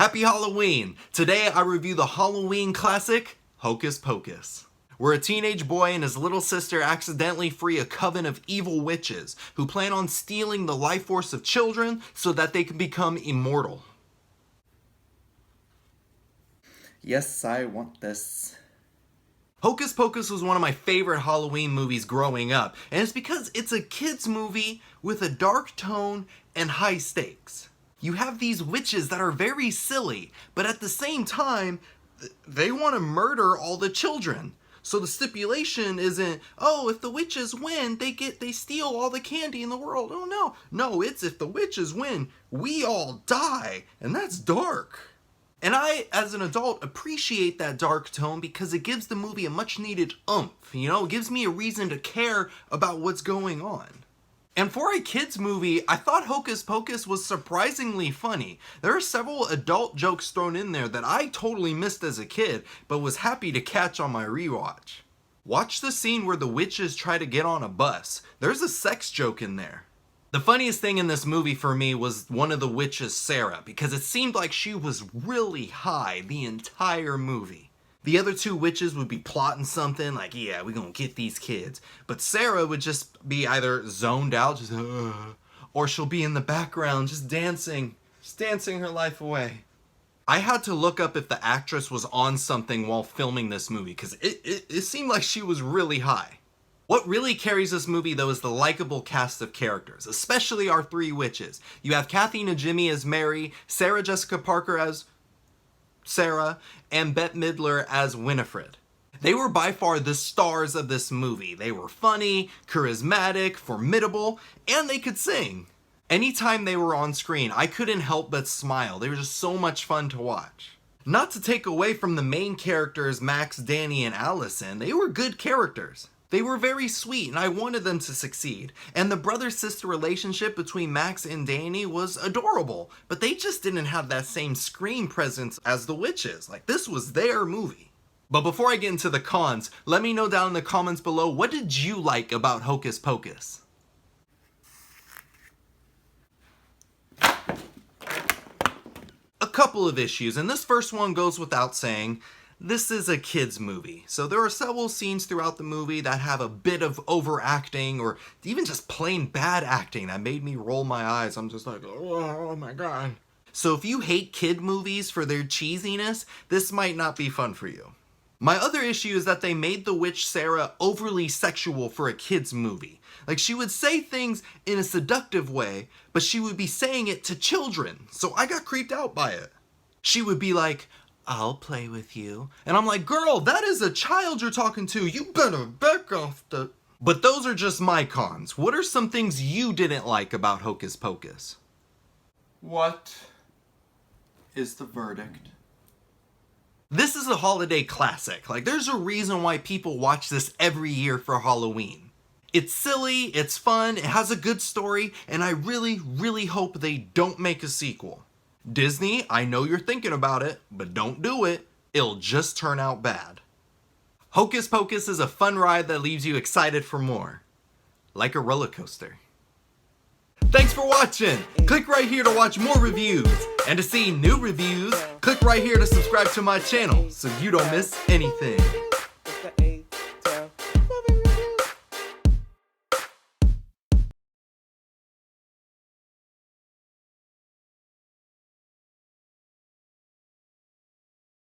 Happy Halloween! Today I review the Halloween classic, Hocus Pocus, where a teenage boy and his little sister accidentally free a coven of evil witches who plan on stealing the life force of children so that they can become immortal. Yes, I want this. Hocus Pocus was one of my favorite Halloween movies growing up, and it's because it's a kids movie with a dark tone and high stakes. You have these witches that are very silly, but at the same time, they want to murder all the children. So the stipulation isn't, oh, if the witches win, they steal all the candy in the world. Oh no. No, it's if the witches win, we all die. And that's dark. And I, as an adult, appreciate that dark tone because it gives the movie a much needed oomph. You know, it gives me a reason to care about what's going on. And for a kids movie, I thought Hocus Pocus was surprisingly funny. There are several adult jokes thrown in there that I totally missed as a kid, but was happy to catch on my rewatch. Watch the scene where the witches try to get on a bus. There's a sex joke in there. The funniest thing in this movie for me was one of the witches, Sarah, because it seemed like she was really high the entire movie. The other two witches would be plotting something like, yeah, we're gonna get these kids. But Sarah would just be either zoned out, just, or she'll be in the background just dancing her life away. I had to look up if the actress was on something while filming this movie, because it seemed like she was really high. What really carries this movie, though, is the likable cast of characters, especially our three witches. You have Kathy Najimy as Mary, Sarah Jessica Parker as Sarah, and Bette Midler as Winifred. They were by far the stars of this movie. They were funny, charismatic, formidable, and they could sing. Anytime they were on screen, I couldn't help but smile. They were just so much fun to watch. Not to take away from the main characters, Max, Danny, and Allison, they were good characters. They were very sweet, and I wanted them to succeed. And the brother-sister relationship between Max and Danny was adorable, but they just didn't have that same screen presence as the witches. Like, this was their movie. But before I get into the cons, let me know down in the comments below, what did you like about Hocus Pocus? A couple of issues, and this first one goes without saying. This is a kid's movie, so there are several scenes throughout the movie that have a bit of overacting or even just plain bad acting that made me roll my eyes. I'm just like, oh my god. So if you hate kid movies for their cheesiness, this might not be fun for you. My other issue is that they made the witch Sarah overly sexual for a kid's movie. Like, she would say things in a seductive way, but she would be saying it to children, so I got creeped out by it. She would be like, I'll play with you. And I'm like, girl, that is a child you're talking to. You better back off the... But those are just my cons. What are some things you didn't like about Hocus Pocus? What is the verdict? This is a holiday classic. Like, there's a reason why people watch this every year for Halloween. It's silly, it's fun, it has a good story, and I really, really hope they don't make a sequel. Disney, I know you're thinking about it, but don't do it. It'll just turn out bad. Hocus Pocus is a fun ride that leaves you excited for more. Like a roller coaster. Thanks for watching! Click right here to watch more reviews. And to see new reviews, click right here to subscribe to my channel so you don't miss anything.